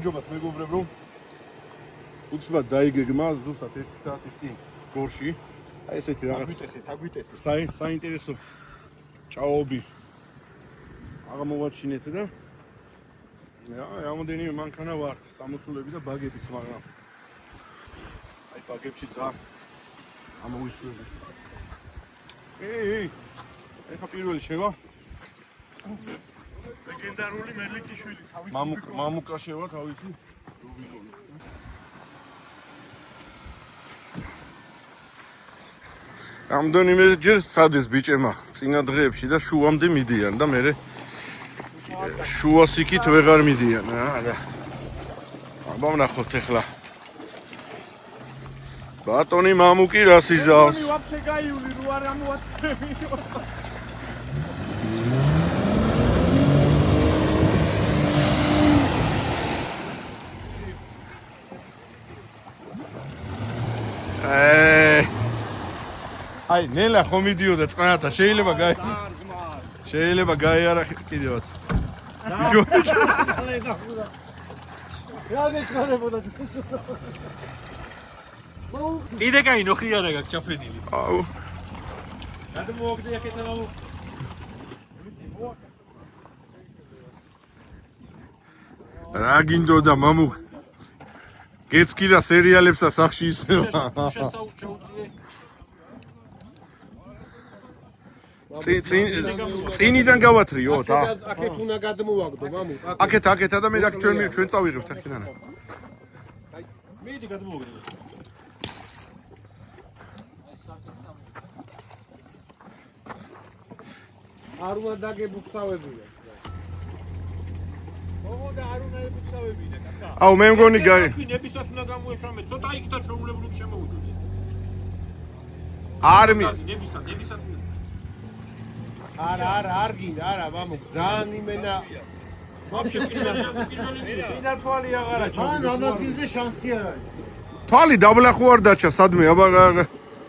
ჯობათ მეგობრებო. უცბად დაიგეგმა ზუსტად 1 საათის წინ გორში. აი ესეთი რაღაც. საინტერესო ჭაობი აღმოვაჩინეთ და რამოდენიმე მანქანა ვართ, სამოსულები და ბაგებიც, მაგრამ აი ბაგებში ძალიან ამოვისვები. ეხა პირველი შევა. ლეგენდარული მელიქიშვილი თავისი მამუკა შევა თავისი. რამდენიმე ჯერ სადეს ბიჭებმა წინა დღეებში და შუამდე მიდიან და მე შუას იქით ვეღარ მიდიან რა. აბა ვნახოთ ახლა. ბატონი მამუკი რას იზავს? ვაფშე გაიული რო არ ამოაწევი. აი ნელა ხომ მიდიოდა წყნართან შეიძლება გაიარა კიდევაც. რა გექნებოდა? კიდე კაინო ხიარა გაქვს ჩაფრენილი. აუ. რატომ მოვაგდე აქეთა მამუ? რა გინდოდა მამუ? გეცკიდა სერიალებსა სახში ისევა. წინიდან გავათრიო და აქეთ უნდა გადმოვაგდო მამუ. აქეთა და მე რა ჩვენ წავიღებთ აქედან. მიდი გადმოვაგდე. არ უნდა დაგებუხსავებია. მოვიდა არ უნდა ებუხსავებინა კაკა. აუ მე მგონი ნებისათ უნდა გამოეშამე. ცოტა იქიდან შეუძლებლად შემოვიდოდი. არ ნებისათ არ გინდა არა მამუ ძალიან იმენა ვაფშე პირველი წინა თვალი აღარა ჩავიდა. მან ამ ადგილზე შანსი არ არის. თვალი დაბლახო არ დაჩა სადმე აბა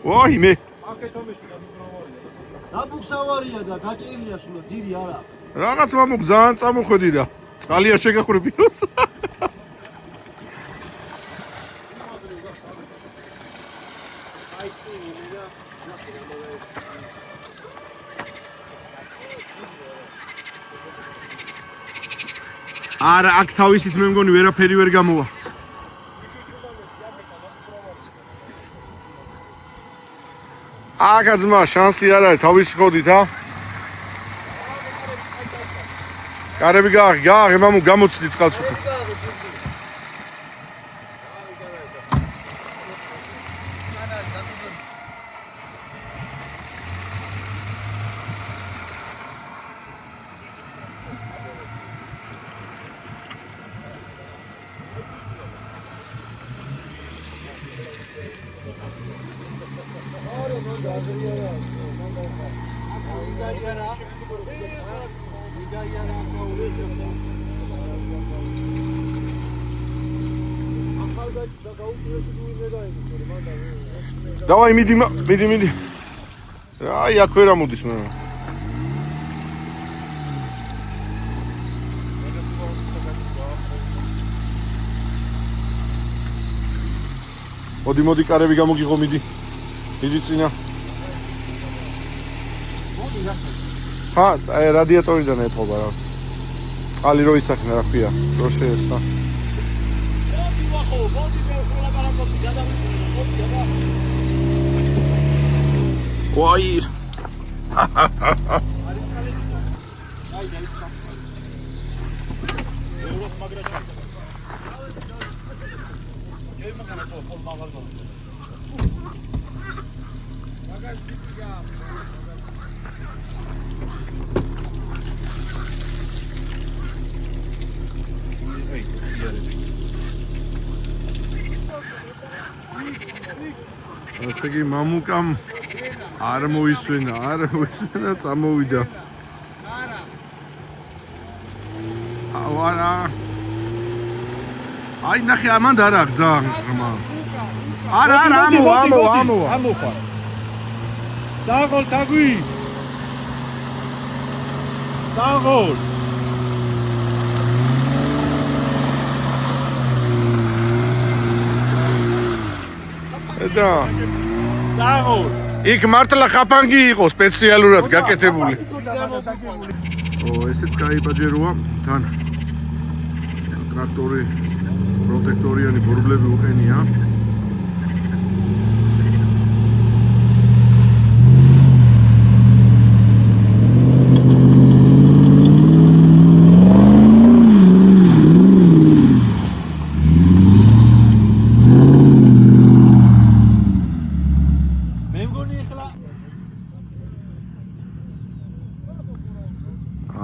ვაი მე აქეთ ომეში გადმოვარია. დაბუხსავარია და გაჭრილია სულა ძირი არა. რაღაც მამუ ძალიან წამოხვედი და წყალია შეგახურებიოს. არა აქ თავისით მე მგონი ვერაფერი ვერ გამოვა. აკა ძმა შანსი არ არის თავისი ხოდით ა? კარები გააღი მამუ გამოცდი წყალს უკვე. Давай მიდი. აი აქ ვერ ამოდის მე. მოდი კარები გამოგიღო მიდი წინა. ხა აი რადიატორიდან ეთყობა რა. წყალი რო ისახნა რა ქვია, რო შეესწა. ვაი. ასე იგი მამუკამ არ მოისვენა, წამოვიდა. არა. აი ნახე ამან და არა ძალიან ღრმა. არა, ამოხარ. საღოლ თაგვი. საღოლ. და საღოლ. იქ მართლა ხაფანგი იყო სპეციალურად გაკეთებული. ესეც კაი პაჯეროა, თან ტრაქტორი პროტექტორიანი ბორბლები უყენია.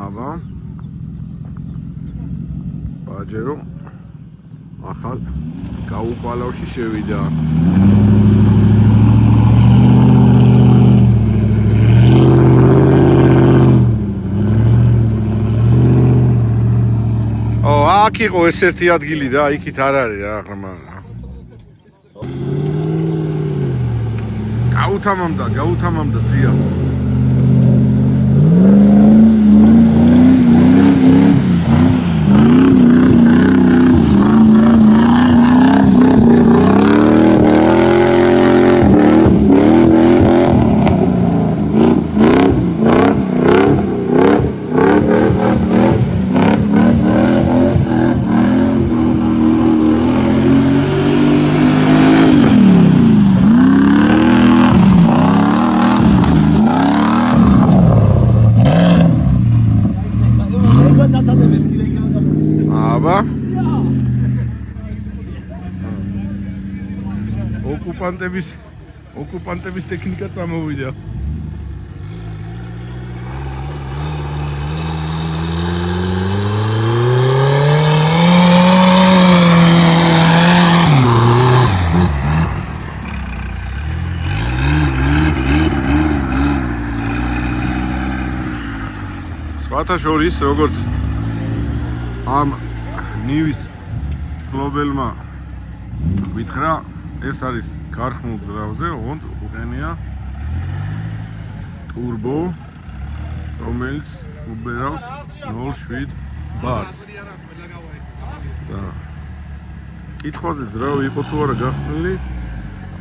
აბა პაჯერო ახალ გაუყალავში შევიდა. აქ იყო ეს ერთი ადგილი რა, იქით არ არის რა ხმა. გაუთამამდა ძია. აბა ოკუპანტების ტექნიკა წამოვიდა. სხვათა შორის როგორც ამ ნივის ფლობელმა გითხრა, ეს არის ქარხნულ ძრავზე, ოღონდ უყენია ტურბო, რომელიც უბერავს 0.7 ბარს. და კითხვაზე ძრავი იყო თუ არა გახსნილი,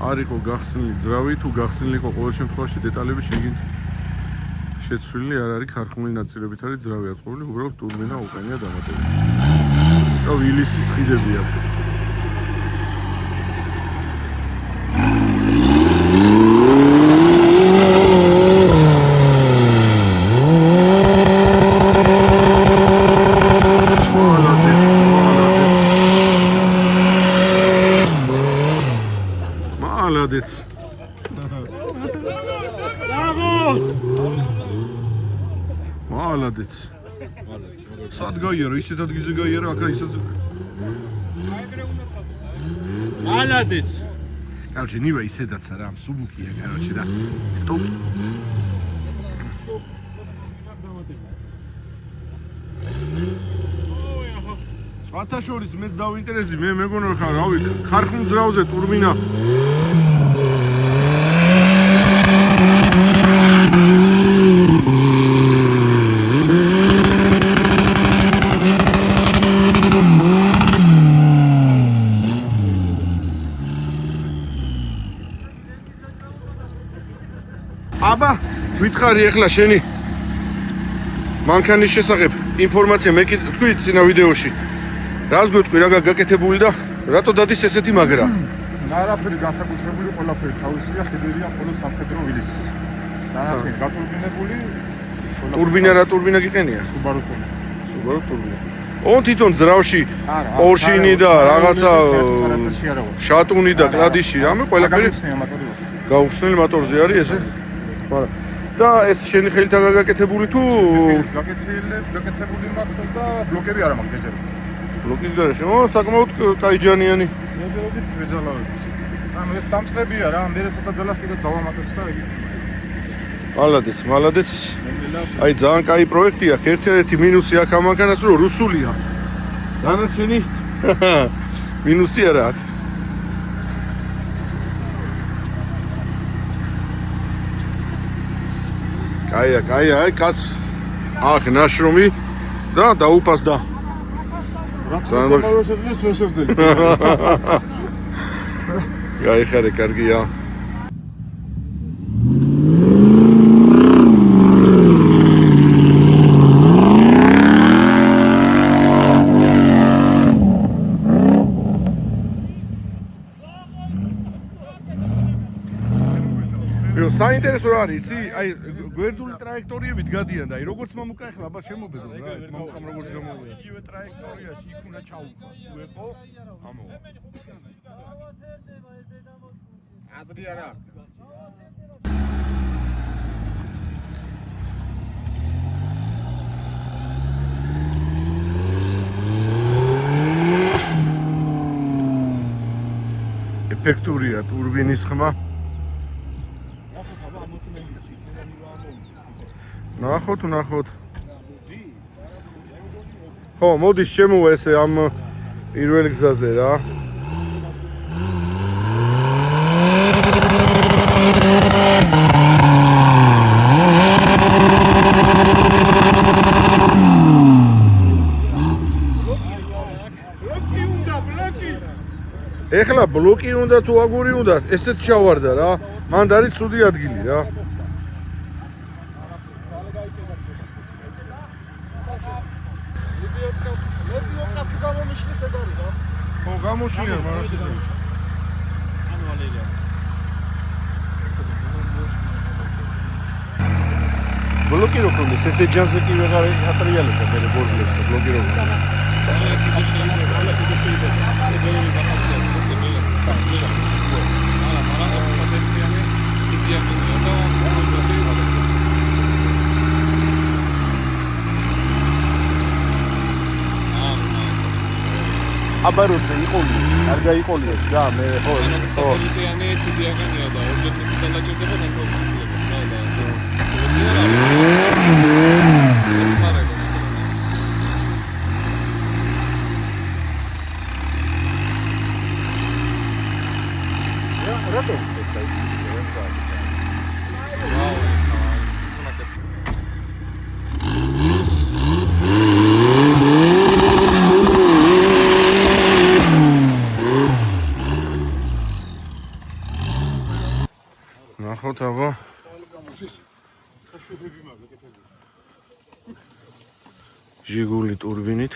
არ იყო გახსნილი ძრავი, თუ გახსნილი იყო ყოველ შემთხვევაში დეტალები შეგინთ შეცვლილი არ არის, ქარხნული ნაწილებით არის ძრავი აწყობილი, უბრალოდ ტურბინა უყენია დამატებული. და ვილისის ხიდები აქვს. მალადეც. მალადეც. სად გაიარო, ისეთ ადგილზე გაიარო, აქა ისეთ. მალადეც. Короче, ნივა ისედაც არა, სუბუქია, короче, და. სტოპ. სხვათა შორის მეც დავინტერესდი, მე მეგონა ხარ, რავი, ქარხნულ ძრავზე ტურბინა. აბა, გითხარი ახლა შენი მანქანის შესახებ ინფორმაცია მე კი თქვი წინა ვიდეოში. რას გვეთქვი, რა გაკეთებული და რატო დადის ესეთი მაგრა? არაფერი განსაკუთრებული, ყველაფერი თავისია, ხიდერია მხოლოდ სამხედრო ვილისი. დანარჩენი გატურბინებული. ტურბინა რა ტურბინა გიყენია? Subaru-ს ტურბინა. Subaru-ს ტურბინა. ონ თვითონ ძრავში პორშინი და რაღაცა შატუნი და კლადიში, რამე ყველაფერი გაუხსნელი მოტორზე არის ესე? მაგრამ და ეს შენი ხელით გაკეთებული თუ გაკეთებული მაქვს და ბლოკები არა მაქვს ჯერჯერობით. ბლოკის გარეშე. საკმაოდ კაიჯანიანი. ჯერჯერობით ვეძალავებით. ანუ ეს დამწყებია რა, მე ცოტა ძალას კიდე დავამატებ და იგი. მალადეც. აი ძალიან კაი პროექტია. ერთ-ერთი მინუსი აქ ამ მანქანას რომ რუსულია. დანარჩენი მინუსი არა აქვს. კაია, აი კაც აქ ნაშრომი და დაუფასდა. რა თქმა უნდა, შეძლეს ჩვენ შევძელი. გაიხარე, კარგია. საინტერესო რა არის, იცი? აი გვერდული ტრაექტორიებით გადიან და აი როგორც მამუკა ახლა აბა შემობედო რა, მამუკამ როგორც გამოვიდა. იგივე ტრაექტორიაში იქ უნდა ჩაუყოს. თუ ეყო, ამოვა. აზრი არა. ეფექტურია ტურბინის ხმა. ნახოთ. ხო, მოდის შემოვა ესე ამ პირველ გზაზე რა. ეხლა ბლოკი უნდა თუ აგური უნდა, ესეც ჩავარდა რა. მანდ არის ცუდი ადგილი რა. ხო, გამოშლია, მაგრამ ბლოკი რო ქონდეს, ესე ჯანზე კი ვეღარ ატრიალებდა მე ბორბლებს, ბლოკი რო ქონდეს. აბაროზე იყოლი, არ გაიყოლიო და მე ხო სატელიტიანი თიდიანია და ორჯერ დაჭერდება და ნახოთ აბა ჟიგული ტურბინით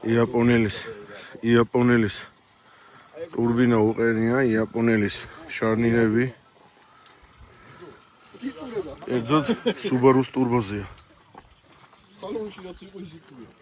იაპონელის ტურბინა უყენია, იაპონელის შარნირები ერთზოდ Subaru-ს ტურბოზეა. სალონში რაც იყო ის იქნება.